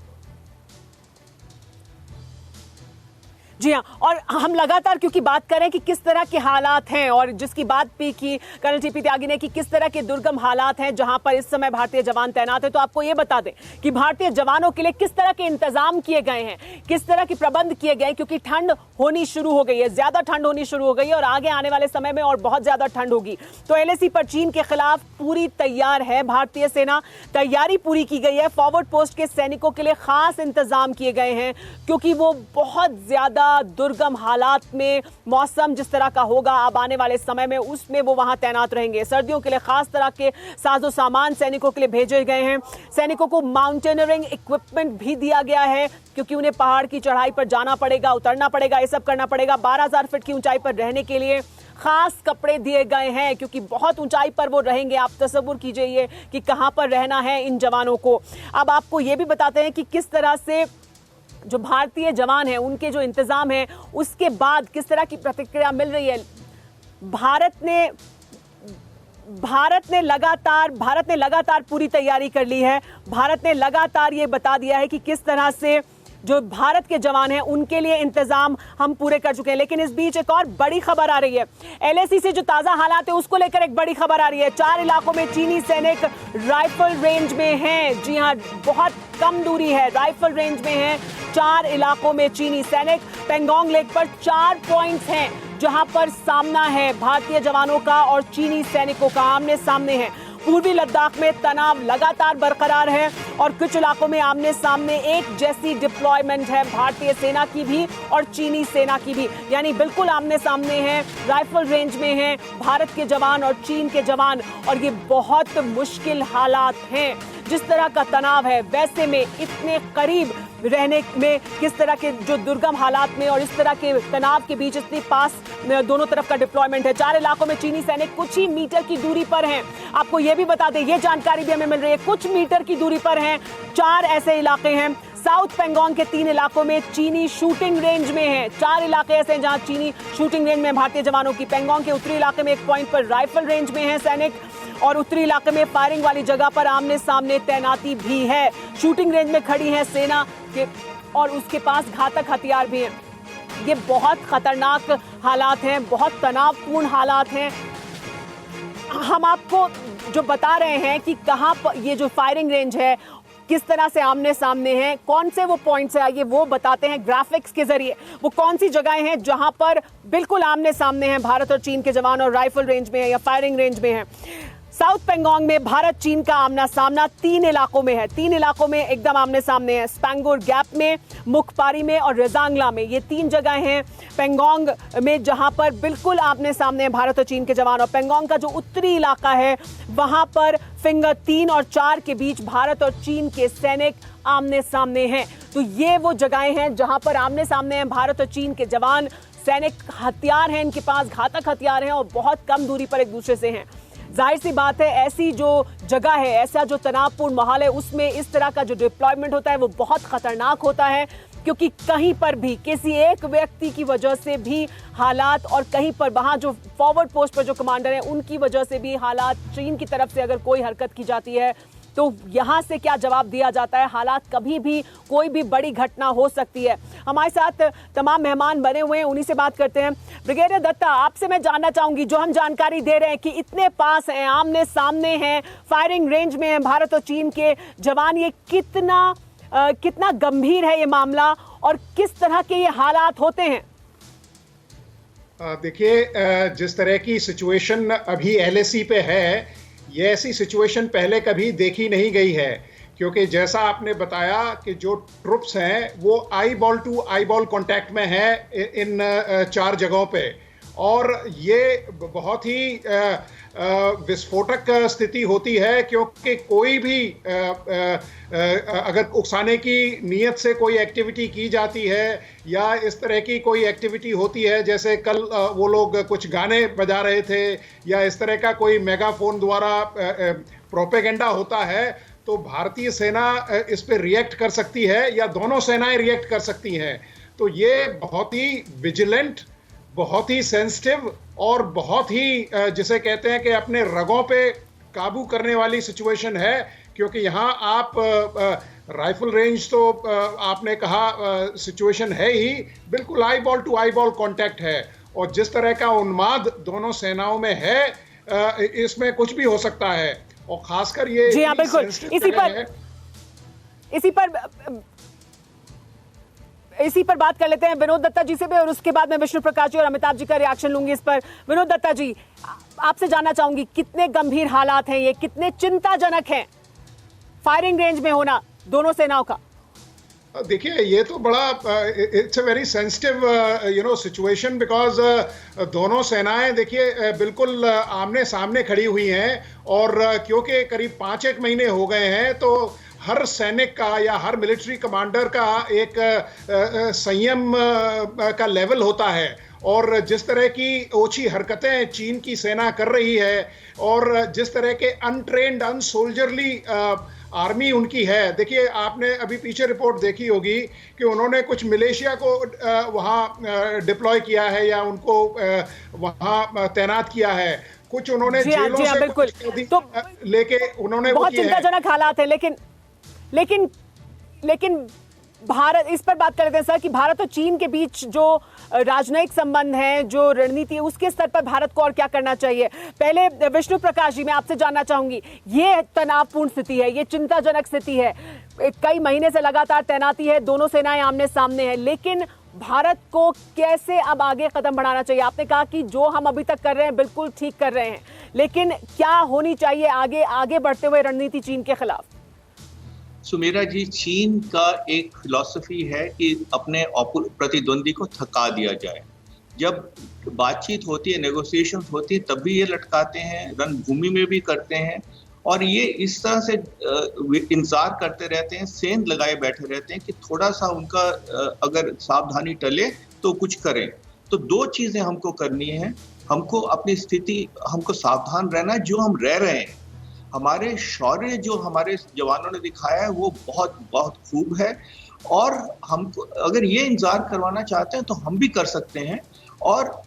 जी हाँ, और हम लगातार क्योंकि बात करें कि किस तरह के हालात हैं और जिसकी बात भी की कर्नल टीपी त्यागी ने कि किस तरह के दुर्गम हालात हैं जहां पर इस समय भारतीय जवान तैनात है, तो आपको ये बता दें कि भारतीय जवानों के लिए किस तरह के इंतजाम किए गए हैं, किस तरह के प्रबंध किए गए, क्योंकि ठंड होनी शुरू हो गई है, ज्यादा ठंड होनी शुरू हो गई है और आगे आने वाले समय में और बहुत ज्यादा ठंड होगी। तो एलएसी पर चीन के खिलाफ पूरी तैयार है भारतीय सेना, तैयारी पूरी की गई है। फॉरवर्ड पोस्ट के सैनिकों के लिए खास इंतजाम किए गए हैं क्योंकि वो बहुत ज्यादा दुर्गम हालात में, मौसम जिस तरह का होगा अब आने वाले समय में, उसमें वो वहां तैनात रहेंगे। सर्दियों के लिए खास तरह के साजो सामान सैनिकों के लिए भेजे गए हैं। सैनिकों को माउंटेनियरिंग इक्विपमेंट भी दिया गया है क्योंकि उन्हें पहाड़ की चढ़ाई पर जाना पड़ेगा, उतरना पड़ेगा, ये सब करना पड़ेगा। 12,000 फीट की ऊंचाई पर रहने के लिए खास कपड़े दिए गए हैं क्योंकि बहुत ऊंचाई पर वो रहेंगे। आप तसव्वुर कीजिए ये कि कहां पर रहना है इन जवानों को। अब आपको ये भी बताते हैं कि किस तरह से जो भारतीय जवान हैं उनके जो इंतजाम है उसके बाद किस तरह की प्रतिक्रिया मिल रही है। भारत ने लगातार पूरी तैयारी कर ली है। भारत ने लगातार ये बता दिया है कि किस तरह से जो भारत के जवान हैं उनके लिए इंतजाम हम पूरे कर चुके हैं। लेकिन इस बीच एक और बड़ी खबर आ रही है। LAC से जो ताजा हालात है उसको लेकर एक बड़ी खबर आ रही है। 4 इलाकों में चीनी सैनिक राइफल रेंज में हैं। जी हां, बहुत कम दूरी है, राइफल रेंज में हैं 4 इलाकों में चीनी सैनिक। पेंगोंग लेक पर 4 पॉइंट्स हैं जहां पर सामना है भारतीय जवानों का और चीनी सैनिकों का, आमने सामने है। पूर्वी लद्दाख में तनाव लगातार बरकरार है और कुछ इलाकों में आमने सामने एक जैसी डिप्लॉयमेंट है, भारतीय सेना की भी और चीनी सेना की भी, यानी बिल्कुल आमने सामने हैं, राइफल रेंज में हैं भारत के जवान और चीन के जवान। और ये बहुत मुश्किल हालात हैं। जिस तरह का तनाव है वैसे में इतने करीब रहने में किस तरह के जो दुर्गम हालात में और इस तरह के तनाव के बीच इतनी पास दोनों तरफ का डिप्लॉयमेंट है। 4 इलाकों में चीनी सैनिक कुछ ही मीटर की दूरी पर हैं। आपको यह भी बता दें, ये जानकारी भी हमें मिल रही है, कुछ मीटर की दूरी पर हैं 4 ऐसे इलाके हैं। साउथ पेंगोंग के 3 इलाकों में चीनी शूटिंग रेंज में हैं। 4 इलाके ऐसे हैं जहां चीनी शूटिंग रेंज में भारतीय जवानों की। पेंगोंग के उत्तरी इलाके में एक पॉइंट पर राइफल रेंज में है सैनिक और उत्तरी इलाके में फायरिंग वाली जगह पर आमने सामने तैनाती भी है। शूटिंग रेंज में खड़ी है सेना के और उसके पास घातक हथियार भी हैं। ये बहुत खतरनाक हालात हैं, बहुत तनावपूर्ण हालात हैं। हम आपको जो बता रहे हैं कि कहां पर ये जो फायरिंग रेंज है किस तरह से आमने सामने हैं, कौन से वो पॉइंट्स है, आइए वो बताते हैं ग्राफिक्स के जरिए। वो कौन सी जगहें हैं जहां पर बिल्कुल आमने सामने हैं भारत और चीन के जवान और राइफल रेंज में है या फायरिंग रेंज में है। साउथ पेंगोंग में भारत चीन का आमना सामना 3 इलाकों में है। 3 इलाकों में एकदम आमने सामने है। स्पैंगोर गैप में, मुखपारी में और रेजांगला में, ये 3 जगह हैं पेंगोंग में जहां पर बिल्कुल आमने सामने है भारत और चीन के जवान। और पेंगोंग का जो उत्तरी इलाका है वहां पर फिंगर 3 और 4 के बीच भारत और चीन के सैनिक आमने सामने हैं। तो ये वो जगहें हैं जहां पर आमने सामने हैं भारत और चीन के जवान। सैनिक हथियार हैं इनके पास, घातक हथियार हैं और बहुत कम दूरी पर एक दूसरे से हैं। जाहिर सी बात है, ऐसी जो जगह है, ऐसा जो तनावपूर्ण माहौल है, उसमें इस तरह का जो डिप्लॉयमेंट होता है वो बहुत खतरनाक होता है क्योंकि कहीं पर भी किसी एक व्यक्ति की वजह से भी हालात और कहीं पर वहां जो फॉरवर्ड पोस्ट पर जो कमांडर है उनकी वजह से भी हालात, चीन की तरफ से अगर कोई हरकत की जाती है तो यहां से क्या जवाब दिया जाता है। हालात कभी भी कोई भी बड़ी घटना हो सकती है। हमारे साथ तमाम मेहमान बने हुए हैं, उन्हीं से बात करते हैं। ब्रिगेडियर दत्ता, आपसे मैं जानना चाहूंगी, जो हम जानकारी दे रहे हैं कि इतने पास हैं, आमने सामने हैं, फायरिंग रेंज में हैं भारत और चीन के जवान, ये कितना गंभीर है ये मामला और किस तरह के ये हालात होते हैं? देखिए, जिस तरह की सिचुएशन अभी LAC पे है, ये ऐसी सिचुएशन पहले कभी देखी नहीं गई है क्योंकि जैसा आपने बताया कि जो ट्रुप्स हैं वो eyeball to eyeball contact में है इन 4 जगहों पे और ये बहुत ही विस्फोटक स्थिति होती है क्योंकि कोई भी अगर उकसाने की नीयत से कोई एक्टिविटी की जाती है या इस तरह की कोई एक्टिविटी होती है, जैसे कल वो लोग कुछ गाने बजा रहे थे या इस तरह का कोई मेगाफोन द्वारा प्रोपेगेंडा होता है, तो भारतीय सेना इस पे रिएक्ट कर सकती है या दोनों सेनाएं रिएक्ट कर सकती हैं। तो ये बहुत ही विजिलेंट, बहुत ही सेंसिटिव और बहुत ही जिसे कहते हैं कि अपने रगों पे काबू करने वाली सिचुएशन है क्योंकि यहाँ आप राइफल रेंज तो आपने कहा सिचुएशन है ही, बिल्कुल eyeball to eyeball contact है और जिस तरह का उन्माद दोनों सेनाओं में है इसमें कुछ भी हो सकता है और खासकर ये जी हाँ, बिल्कुल इसी पर बात कर लेते हैं विनोद दत्ता जी से भी और उसके बाद मैं विष्णु प्रकाश जी और अमिताभ जी का रिएक्शन लूंगी इस पर। विनोद दत्ता जी, आपसे जानना चाहूंगी, कितने गंभीर हालात हैं ये, कितने चिंताजनक हैं फायरिंग रेंज में होना दोनों सेनाओं का? देखिए, ये तो बड़ा it's a very sensitive situation because दोनों सेनाएं देखिए बिल्कुल आमने सामने खड़ी हुई हैं और क्योंकि करीब 5-1 महीने हो गए हैं तो हर सैनिक का या हर मिलिट्री कमांडर का एक संयम का लेवल होता है और जिस तरह की ओछी हरकतें चीन की सेना कर रही है और जिस तरह के अनट्रेन्ड अनसोल्जरली आर्मी उनकी है, देखिए आपने अभी पीछे रिपोर्ट देखी होगी कि उन्होंने कुछ मलेशिया को वहाँ डिप्लॉय किया है या उनको वहाँ तैनात किया है, कुछ उन्होंने जेलों से बिल्कुल तो लेके उन्होंने बहुत चिंताजनक हालात है। लेकिन भारत, इस पर बात कर लेते हैं सर कि भारत और चीन के बीच जो राजनयिक संबंध हैं, जो रणनीति है, उसके स्तर पर भारत को और क्या करना चाहिए। पहले विष्णु प्रकाश जी, मैं आपसे जानना चाहूंगी, ये तनावपूर्ण स्थिति है, ये चिंताजनक स्थिति है, कई महीने से लगातार तैनाती है, दोनों सेनाएं आमने सामने हैं, लेकिन भारत को कैसे अब आगे कदम बढ़ाना चाहिए? आपने कहा कि जो हम अभी तक कर रहे हैं बिल्कुल ठीक कर रहे हैं, लेकिन क्या होनी चाहिए आगे बढ़ते हुए रणनीति चीन के खिलाफ? सुमेरा जी, चीन का एक फिलॉसफी है कि अपने प्रतिद्वंदी को थका दिया जाए। जब बातचीत होती है, नेगोशिएशन होती है, तब भी ये लटकाते हैं, रणभूमि में भी करते हैं, और ये इस तरह से इंतजार करते रहते हैं, सेंध लगाए बैठे रहते हैं कि थोड़ा सा उनका अगर सावधानी टले तो कुछ करें। तो दो चीजें हमको करनी है, हमको अपनी स्थिति, हमको सावधान रहना है। जो हम रह रहे हैं, हमारे शौर्य जो हमारे जवानों ने दिखाया है वो बहुत बहुत खूब है, और हमको अगर ये इंतजार करवाना चाहते हैं तो हम भी कर सकते हैं, और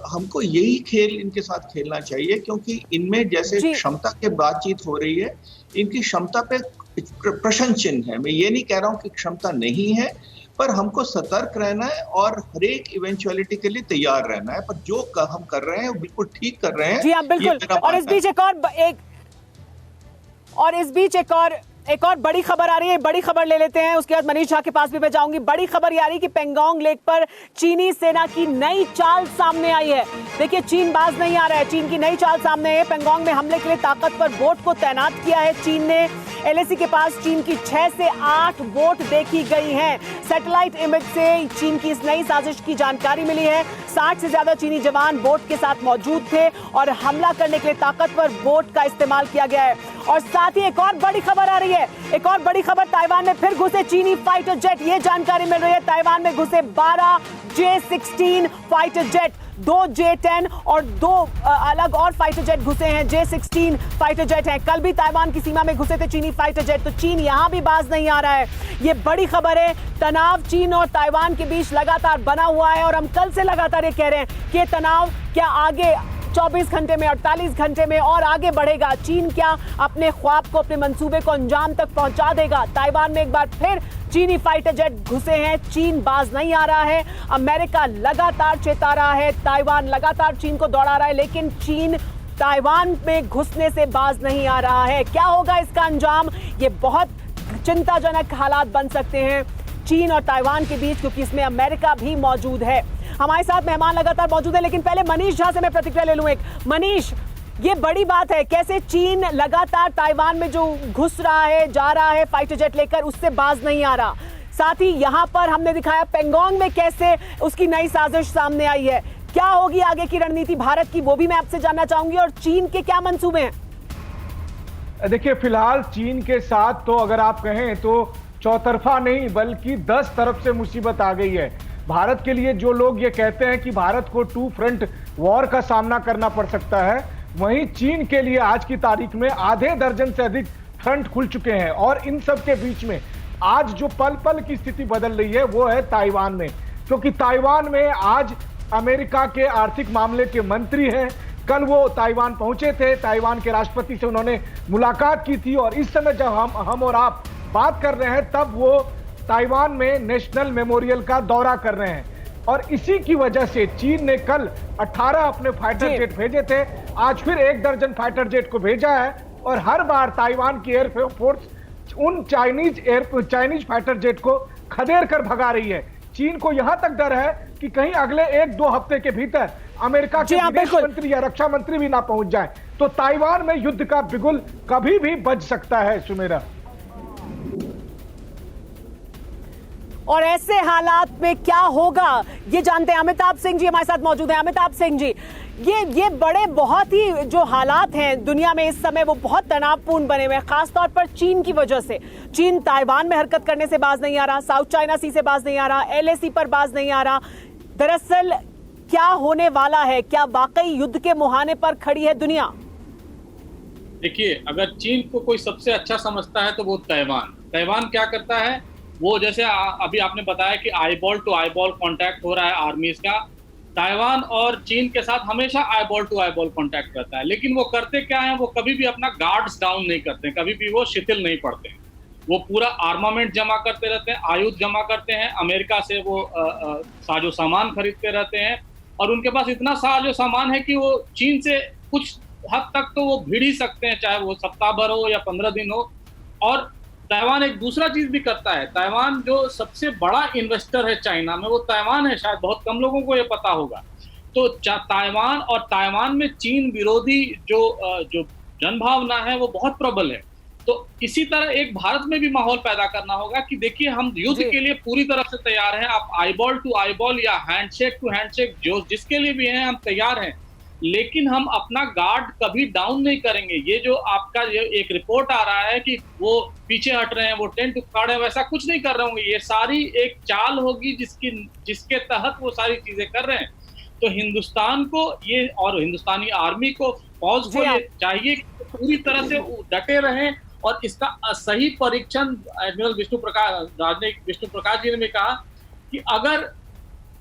हमको यही खेल इनके साथ खेलना चाहिए, क्योंकि इनमें जैसे क्षमता के बातचीत हो रही है, इनकी क्षमता पे प्रश्न चिन्ह है। मैं ये नहीं कह रहा हूँ कि क्षमता नहीं है, पर हमको सतर्क रहना है और हर एक इवेंचुअलिटी के लिए तैयार रहना है। पर जो हम कर रहे हैं वो बिल्कुल ठीक कर रहे हैं। जी हाँ, बिल्कुल। और इस बीच एक और बड़ी खबर आ रही है, बड़ी खबर ले लेते हैं, उसके बाद मनीष झा के पास भी मैं जाऊंगी। बड़ी खबर ये आ रही है कि पेंगोंग लेक पर चीनी सेना की नई चाल सामने आई है। देखिए, चीन बाज नहीं आ रहा है, चीन की नई चाल सामने है। पेंगोंग में हमले के लिए ताकतवर बोट को तैनात किया है चीन ने। एलएसी के पास चीन की 6 से 8 बोट देखी गई हैं। सैटेलाइट इमेज से चीन की इस नई साजिश की जानकारी मिली है। 60 से ज्यादा चीनी जवान बोट के साथ मौजूद थे और हमला करने के लिए ताकतवर बोट का इस्तेमाल किया गया है। और साथ ही एक और बड़ी खबर आ रही है, एक और बड़ी खबर, ताइवान में फिर घुसे चीनी फाइटर जेट। ये जानकारी मिल रही है, ताइवान में घुसे 12 J-16 फाइटर जेट, 2 J-10 और 2 अलग और फाइटर जेट घुसे हैं। J-16 फाइटर जेट हैं। कल भी ताइवान की सीमा में घुसे थे चीनी फाइटर जेट, तो चीन यहां भी बाज नहीं आ रहा है। ये बड़ी खबर है। तनाव चीन और ताइवान के बीच लगातार बना हुआ है, और हम कल से लगातार ये कह रहे हैं कि तनाव क्या आगे 24 घंटे में, 48 घंटे में और आगे बढ़ेगा? चीन क्या अपने ख्वाब को, अपने मंसूबे को अंजाम तक पहुंचा देगा? ताइवान में एक बार फिर चीनी फाइटर जेट घुसे हैं, चीन बाज नहीं आ रहा है। अमेरिका लगातार चेता रहा है, ताइवान लगातार चीन को दौड़ा रहा है, लेकिन चीन ताइवान में घुसने से बाज नहीं आ रहा है। क्या होगा इसका अंजाम? ये बहुत चिंताजनक हालात बन सकते हैं चीन और ताइवान के बीच, क्योंकि इसमें अमेरिका भी मौजूद है। हमारे साथ मेहमान लगातार मौजूद है, लेकिन पहले मनीष झा से मैं प्रतिक्रिया ले लूं एक। मनीष, ये बड़ी बात है, कैसे चीन लगातार ताइवान में जो घुस रहा है, जा रहा है फाइटर जेट लेकर, उससे बाज नहीं आ रहा। साथ ही यहां पर हमने दिखाया पेंगोंग में कैसे उसकी नई साजिश सामने आई है। क्या होगी आगे की रणनीति भारत की, वो भी मैं आपसे जानना चाहूंगी, और चीन के क्या मंसूबे हैं? देखिए, फिलहाल चीन के साथ तो अगर आप कहें तो चौतरफा नहीं बल्कि 10 तरफ से मुसीबत आ गई है। भारत के लिए जो लोग ये कहते हैं कि भारत को 2 फ्रंट वॉर का सामना करना पड़ सकता है, वहीं चीन के लिए आज की तारीख में आधे दर्जन से अधिक फ्रंट खुल चुके हैं। और इन सब के बीच में आज जो पल पल की स्थिति बदल रही है वो है ताइवान में, क्योंकि ताइवान में आज अमेरिका के आर्थिक मामले के मंत्री हैं। कल वो ताइवान पहुंचे थे, ताइवान के राष्ट्रपति से उन्होंने मुलाकात की थी, और इस समय जब हम और आप बात कर रहे हैं तब वो ताइवान में नेशनल मेमोरियल का दौरा कर रहे हैं। और इसी की वजह से चीन ने कल 18 अपने फाइटर जेट भेजे थे, आज फिर 1 दर्जन फाइटर जेट को भेजा है, और हर बार ताइवान की एयरफोर्स उन चाइनीज फाइटर जेट को खदेड़ कर भगा रही है। चीन को यहां तक डर है कि कहीं अगले 1-2 हफ्ते के भीतर अमेरिका के विदेश मंत्री या रक्षा मंत्री भी ना पहुंच जाए, तो ताइवान में युद्ध का बिगुल कभी भी बज सकता है। सुमेरा, और ऐसे हालात में क्या होगा ये जानते हैं। अमिताभ सिंह जी हमारे साथ मौजूद हैं। अमिताभ सिंह जी, ये बड़े बहुत ही जो हालात हैं दुनिया में इस समय वो बहुत तनावपूर्ण बने हुए हैं, खासतौर पर चीन की वजह से। चीन ताइवान में हरकत करने से बाज नहीं आ रहा, साउथ चाइना सी से बाज नहीं आ रहा, एलएसी पर बाज नहीं आ रहा। दरअसल क्या होने वाला है? क्या वाकई युद्ध के मुहाने पर खड़ी है दुनिया? देखिए, अगर चीन को कोई सबसे अच्छा समझता है तो वो ताइवान क्या करता है, वो जैसे अभी आपने बताया कि आईबॉल टू आईबॉल कांटेक्ट हो रहा है आर्मीज का। ताइवान और चीन के साथ हमेशा आईबॉल टू आईबॉल कांटेक्ट रहता है, लेकिन वो करते क्या है, वो कभी भी अपना गार्ड्स डाउन नहीं करते, कभी भी वो शिथिल नहीं पड़ते। वो पूरा आर्मामेंट जमा करते रहते हैं, आयुध जमा करते हैं, अमेरिका से वो साजो सामान खरीदते रहते हैं, और उनके पास इतना साजो सामान है कि वो चीन से कुछ हद तक तो वो भिड़ ही सकते हैं, चाहे वो सप्ताह भर हो या 15 दिन हो। और ताइवान एक दूसरा चीज भी करता है, ताइवान जो सबसे बड़ा इन्वेस्टर है चाइना में, वो ताइवान है, शायद बहुत कम लोगों को ये पता होगा। तो ताइवान और ताइवान में चीन विरोधी जो जनभावना है वो बहुत प्रबल है। तो इसी तरह एक भारत में भी माहौल पैदा करना होगा कि देखिए, हम युद्ध के लिए पूरी तरह से तैयार हैं। आप आईबॉल टू आईबॉल या हैंडशेक टू हैंडशेक जो जिसके लिए भी हैं, हम तैयार हैं, लेकिन हम अपना गार्ड कभी डाउन नहीं करेंगे। ये जो आपका ये एक रिपोर्ट आ रहा है कि वो पीछे हट रहे हैं, वो टेंट उखाड़ रहे हैं, वैसा कुछ नहीं कर रहे होंगे। ये सारी एक चाल होगी जिसके तहत वो सारी चीजें कर रहे हैं। तो हिंदुस्तान को ये और हिंदुस्तानी आर्मी को, फौज को ये चाहिए कि पूरी तरह से डटे रहें और इसका सही परीक्षण एडमिरल राजनयिक विष्णु प्रकाश जी ने भी कहा कि अगर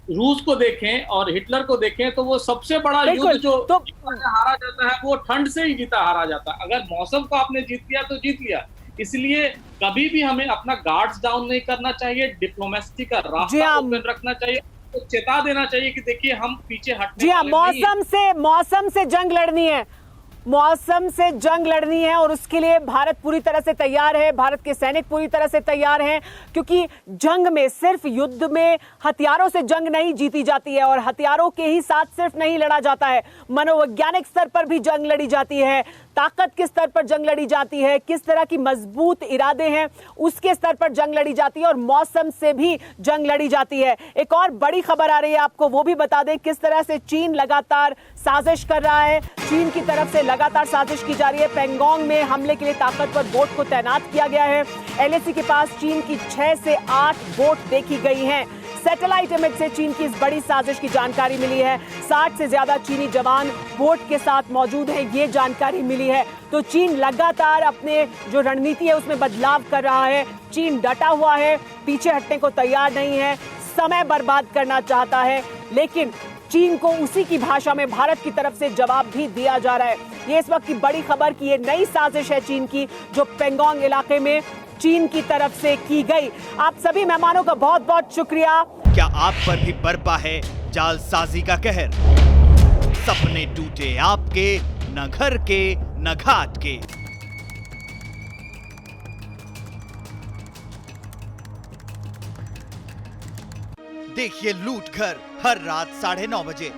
रूस को देखें और हिटलर को देखें तो वो सबसे बड़ा युद्ध जो हारा जाता है वो ठंड से ही हारा जाता है। अगर मौसम को आपने जीत लिया तो जीत लिया। इसलिए कभी भी हमें अपना गार्ड्स डाउन नहीं करना चाहिए, डिप्लोमेसी का रास्ता ओपन रखना चाहिए, तो चेता देना चाहिए कि देखिए हम पीछे हटने वाले नहीं हैं। मौसम से जंग लड़नी है, मौसम से जंग लड़नी है, और उसके लिए भारत पूरी तरह से तैयार है, भारत के सैनिक पूरी तरह से तैयार हैं, क्योंकि जंग में सिर्फ युद्ध में हथियारों से जंग नहीं जीती जाती है, और हथियारों के ही साथ सिर्फ नहीं लड़ा जाता है, मनोवैज्ञानिक स्तर पर भी जंग लड़ी जाती है, ताकत के स्तर पर जंग लड़ी जाती है, किस तरह की मजबूत इरादे हैं उसके स्तर पर जंग लड़ी जाती है, और मौसम से भी जंग लड़ी जाती है। एक और बड़ी खबर आ रही है आपको, वो भी बता दें किस तरह से चीन लगातार साजिश कर रहा है। चीन की तरफ से लगातार साजिश की जा रही है। पेंगोंग में हमले के लिए ताकतवर बोट को तैनात किया गया है। एलएसी के पास चीन की 6 से 8 बोट देखी गई हैं। सैटेलाइट इमेज से चीन की इस बड़ी साजिश की जानकारी मिली है। 60 से ज्यादा चीनी जवान बोट के साथ मौजूद हैं, ये जानकारी मिली है। तो चीन लगातार अपने जो रणनीति है उसमें बदलाव कर रहा है। चीन डटा हुआ है, पीछे हटने को तैयार नहीं है, समय बर्बाद करना चाहता है, लेकिन चीन को उसी की भाषा में भारत की तरफ से जवाब भी दिया जा रहा है। ये इस वक्त की बड़ी खबर की ये नई साजिश है चीन की, जो पेंगोंग इलाके में चीन की तरफ से की गई। आप सभी मेहमानों का बहुत बहुत शुक्रिया। क्या आप पर भी बरपा है जालसाजी का कहर? सपने टूटे आपके, न घर के न घाट के। देखिए लूट घर हर रात 9:30 बजे।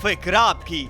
फिक्र आपकी,